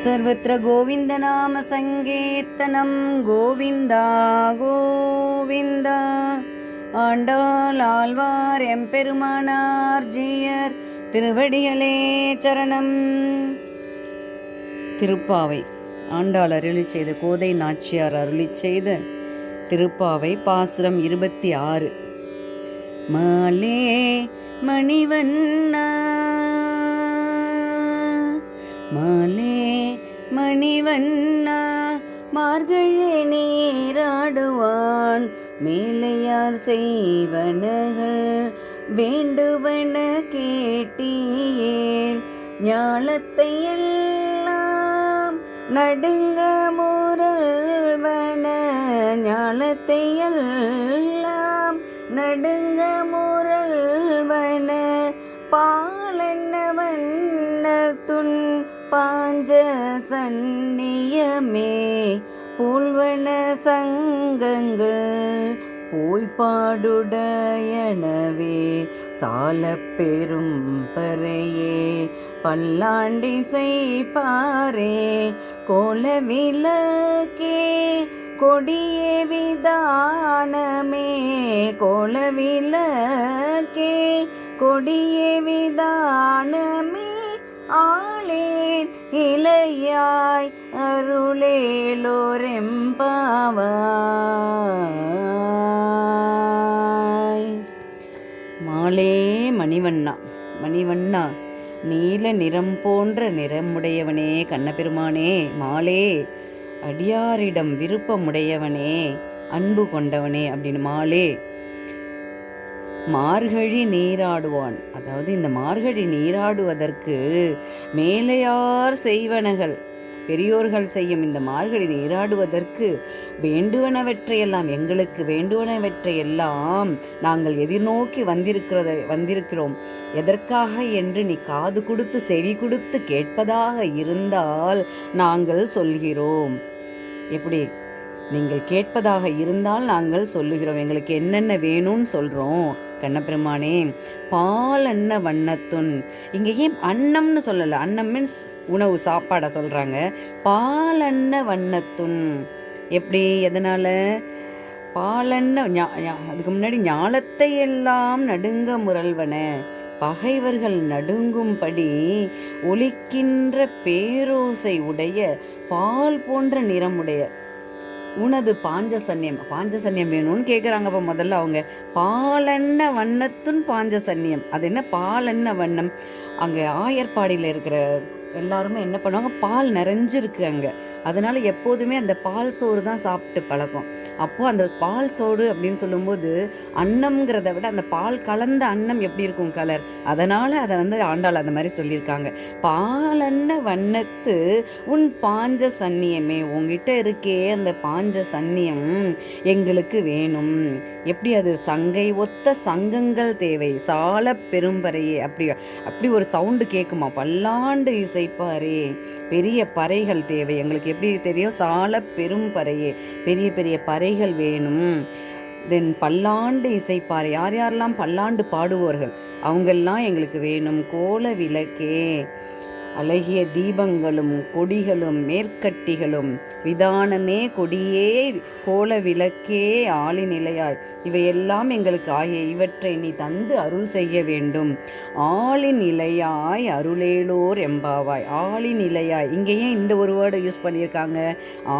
सर्वत्र गोविन्दनाम सङ्कीर्तनं गोविन्दा गोविन्द ஆண்டாள் ஆழ்வார் எம்பெருமானார் ஜீயர் திருவடிகளே சரணம். திருப்பாவை ஆண்டாள் அருளி செய்த கோதை நாச்சியார் அருளி செய்த திருப்பாவை பாசுரம் 26. மாலே மணிவண்ணா மாலே மணிவண்ணா மார்கழி நீராடுவான் மேலையார் செய்வனகள் வேண்டுவன கேட்டீயேல் ஞாலத்தை எல்லாம் நடுங்க முரல்வன ஞாலத்தை எல்லாம் நடுங்க முரல்வன பாலண்ண வண்ணத்துன் பாஞ்ச சந்நியமே பூல்வன சங்கங்கள் போய்பாடுடையனவே சால பெரும் பறையே பல்லாண்டி செய்பாரே கோலவிளக்கே கொடியே விதானமே கோலவிளக்கே கொடியே விதானமே ஆளேன் இளையாய் அருளேலோரெம்பாவாய். மாலே மணிவண்ணா மணிவண்ணா நீல நிறம் போன்ற நிறமுடையவனே கண்ணபெருமானே மாலே அடியாரிடம் விருப்பமுடையவனே அன்பு கொண்டவனே அப்படின்னு மாலே மார்கழி நீராடுவான். அதாவது இந்த மார்கழி நீராடுவதற்கு மேலையார் செய்வனகள் பெரியோர்கள் செய்யும் இந்த மார்கழி நீராடுவதற்கு வேண்டுவனவற்றையெல்லாம் எங்களுக்கு வேண்டுவனவற்றையெல்லாம் நாங்கள் எதிர்நோக்கி வந்திருக்கிறோம். எதற்காக என்று நீ காது கொடுத்து செவி கொடுத்து கேட்பதாக இருந்தால் நாங்கள் சொல்கிறோம். எப்படி நீங்கள் கேட்பதாக இருந்தால் நாங்கள் சொல்லுகிறோம். எங்களுக்கு என்னென்ன வேணும்னு சொல்கிறோம். கண்ணபெருமானே பாலன்ன வண்ணத்துன் இங்கே ஏன் அன்னம்னு சொல்லலை? அன்னம் மீன்ஸ் உணவு சாப்பாடை சொல்கிறாங்க. பாலன்ன வண்ணத்துன் எப்படி எதனால்? பாலன்ன அதுக்கு முன்னாடி ஞாலத்தை எல்லாம் நடுங்க முரல்வன பகைவர்கள் நடுங்கும்படி ஒலிக்கின்ற பேரோசை உடைய பால் போன்ற நிறமுடைய உனது பாஞ்சசன்யம் வேணும்னு கேட்குறாங்க. அப்போ முதல்ல அவங்க பாலன்ன வண்ணத்துன் பாஞ்சசன்யம். அது என்ன பாலன்ன வண்ணம்? அங்கே ஆயர்பாடியில் இருக்கிற எல்லாருமே என்ன பண்ணுவாங்க, பால் நிறைஞ்சிருக்கு அங்கே. அதனால எப்போதுமே அந்த பால் சோறு தான் சாப்பிட்டு பழக்கம். அப்போது அந்த பால் சோறு அப்படின்னு சொல்லும்போது அன்னம்ங்கிறத விட அந்த பால் கலந்த அன்னம் எப்படி இருக்கும் கலர், அதனால் அதை ஆண்டாள் அந்த மாதிரி சொல்லியிருக்காங்க. பாலன்ன வண்ணத்து உன் பாஞ்ச சன்னியமே, உங்ககிட்ட இருக்கே அந்த பாஞ்ச சன்னியம் எங்களுக்கு வேணும். எப்படி அது சங்கை ஒத்த சங்கங்கள் தேவை சால பெரும்பறையே அப்படி ஒரு சவுண்டு கேட்குமா? பல்லாண்டு இசைப்பாரே பெரிய பறைகள் தேவை எங்களுக்கு. எப்படி தெரியும்? சால பெரும் பறையே பெரிய பெரிய பறைகள் வேணும். தென் பல்லாண்டு இசைப்பாறை, யார் யாரெல்லாம் பல்லாண்டு பாடுவோர்கள் அவங்கெல்லாம் எங்களுக்கு வேணும். கோல விளக்கே அழகிய தீபங்களும் கொடிகளும் மேற்கட்டிகளும் விதானமே கொடியே கோல விளக்கே ஆளி நிலையாய் இவையெல்லாம் எங்களுக்கு ஆகிய இவற்றை நீ தந்து அருள் செய்ய வேண்டும். ஆளி நிலையாய் அருளேலோர் எம்பாவாய். ஆளி நிலையாய் இங்கேயும் இந்த ஒரு வேர்டை யூஸ் பண்ணியிருக்காங்க.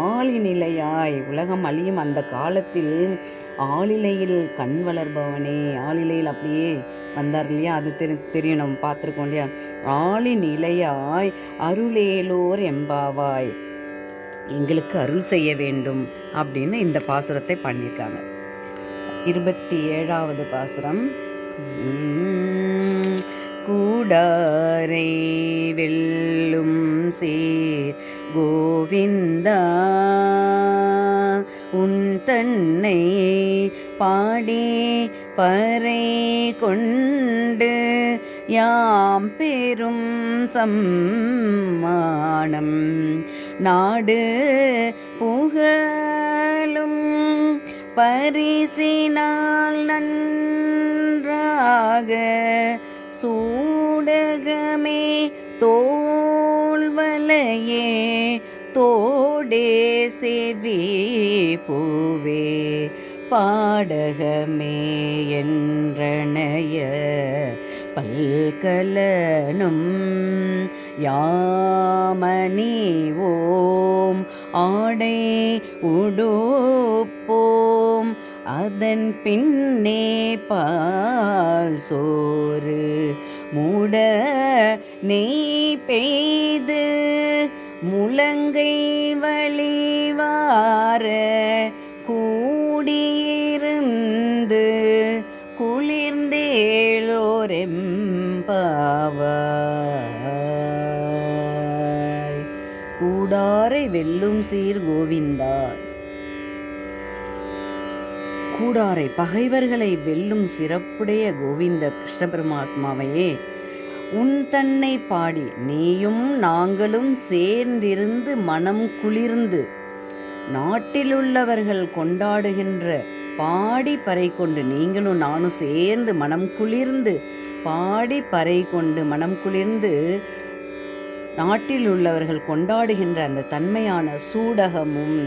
ஆளி நிலையாய் உலகம் அழியும் அந்த காலத்தில் ஆளிலையில் கண் வளர்பவனே, ஆளிலையில் அப்படியே வந்தார் இல்லையா, அது தெரியும், நம்ம பார்த்துருக்கோம் இல்லையா. ஆளி நிலையாய் அருளேலோர் எம்பாவாய் எங்களுக்கு அருள் செய்ய வேண்டும் அப்படின்னு இந்த பாசுரத்தை பண்ணியிருக்காங்க. 27வது பாசுரம். கூடாரை வெல்லும் சீர் கோவிந்தா உன் தன்னை பாடி பறை கொண்டு யாம் பெரும் சம்மானம் நாடு புகழும் பரிசினால் நன்றாக சூடகமே தோல்வலையே தோடே செவி பூவே பாடகமே என்றனைய பல்கலனும் யாமணிவோம் ஆடை உடுப்போம் அதன் பின்னே பால் சோறு மூட நெய் பெய்து முழங்கை வழிவார கூடியிருந்து குளிர்ந்தேலோரெம்பாவாய். கூடாரை வெல்லும் சீர் கோவிந்தா. கூடாரை பகைவர்களை வெல்லும் சிறப்புடைய கோவிந்த கிருஷ்ண பரமாத்மாவையே உன் தன்னை பாடி நீயும் நாங்களும் சேர்ந்திருந்து மனம் குளிர்ந்து நாட்டிலுள்ளவர்கள் கொண்டாடுகின்ற பாடி பறை கொண்டு நீங்களும் நானும் சேர்ந்து மனம் குளிர்ந்து பாடி பறை கொண்டு மனம் குளிர்ந்து நாட்டில் உள்ளவர்கள் கொண்டாடுகின்ற அந்த தன்மையான சூடகமும்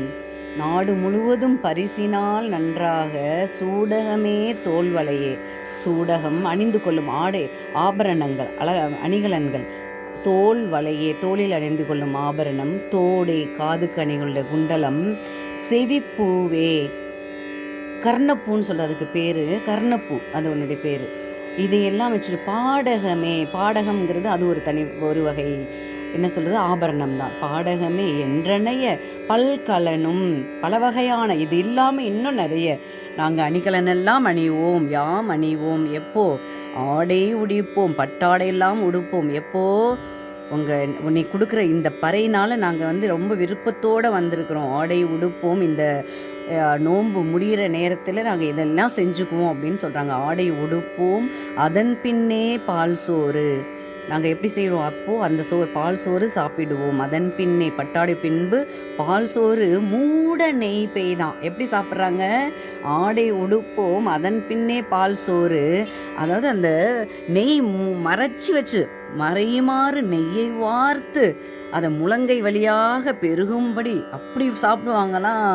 நாடு முழுவதும் பரிசினால் நன்றாக சூடகமே தோல்வளையே சூடகம் அணிந்து கொள்ளும் ஆடை ஆபரணங்கள் அணிகலன்கள் தோல் வளையே தோளில் அணிந்து கொள்ளும் ஆபரணம் தோடே காதுக்கு அணிகளுடைய குண்டலம் செவிப்பூவே கர்ணப்பூன்னு சொல்றதுக்கு பேரு கர்ணப்பூ அது உன்னுடைய பேரு இதையெல்லாம் வச்சுட்டு பாடகமே பாடகம்ங்கிறது அது ஒரு தனி ஒரு வகை என்ன சொல்றது ஆபரணம் தான் பாடகமே என்றனைய பல்கலனும் பல வகையான இது இல்லாமல் இன்னும் நிறைய நாங்கள் அணிகலனெல்லாம் அணிவோம் யாம் அணிவோம் எப்போ ஆடை உடிப்போம் பட்டாடையெல்லாம் உடுப்போம் எப்போ உன்னை கொடுக்குற இந்த பறையினால் நாங்கள் ரொம்ப விருப்பத்தோடு வந்திருக்கிறோம் ஆடை உடுப்போம் இந்த நோன்பு முடிகிற நேரத்தில் நாங்கள் இதெல்லாம் செஞ்சுக்குவோம் அப்படின்னு சொல்கிறாங்க ஆடை உடுப்போம் அதன் பின்னே பால் சோறு நாங்கள் எப்படி செய்கிறோம் அப்போது அந்த பால் சோறு சாப்பிடுவோம் அதன் பின்னே பட்டாடை பின்பு பால் சோறு மூட நெய் பெய்தான் எப்படி சாப்பிட்றாங்க ஆடை உடுப்போம் அதன் பின்னே பால் சோறு அதாவது அந்த நெய் மறைச்சி வச்சு மறையுமாறு நெய்யை வார்த்து அதை முழங்கை வழியாக பெருகும்படி அப்படி சாப்பிடுவாங்களாம்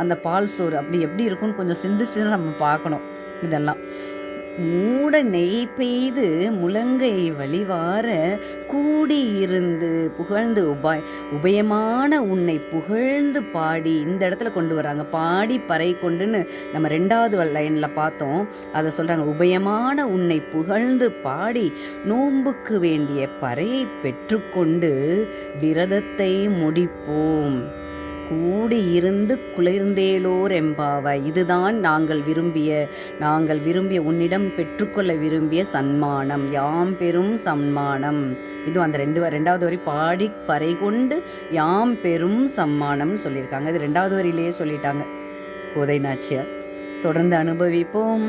அந்த பால் சோறு அப்படி எப்படி இருக்கும்னு கொஞ்சம் சிந்திச்சுதான் நம்ம பார்க்கணும் இதெல்லாம் மூட நெய் பெய்து முழங்கை வழிவார கூடியிருந்து புகழ்ந்து உபயமான உன்னை புகழ்ந்து பாடி இந்த இடத்துல கொண்டு வராங்க பாடி பறை கொண்டுன்னு நம்ம 2வது லைனில் பார்த்தோம் அதை சொல்கிறாங்க உபயமான உன்னை புகழ்ந்து பாடி நோன்புக்கு வேண்டிய பறையை பெற்றுக்கொண்டு விரதத்தை முடிப்போம் கூடியிருந்து குளிர்ந்தேலோர் எம்பாவாய் இதுதான் நாங்கள் விரும்பிய உன்னிடம் பெற்றுக்கொள்ள விரும்பிய சன்மானம் யாம் பெரும் சன்மானம் இது அந்த 2வது வரி பாடி பறை கொண்டு யாம் பெரும் சம்மானம் சொல்லியிருக்காங்க இது 2வது வரியிலேயே சொல்லிட்டாங்க கோதை நாச்சியார் தொடர்ந்து அனுபவிப்போம்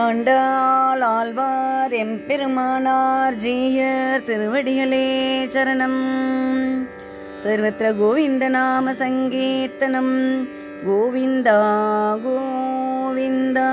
ஆண்டாள் ஆழ்வார் எம்பெருமானார் ஜீயர் திருவடிகளே சரணம் सर्वत्र गोविन्दनाम सङ्कीर्तनं गोविन्दा गोविन्दा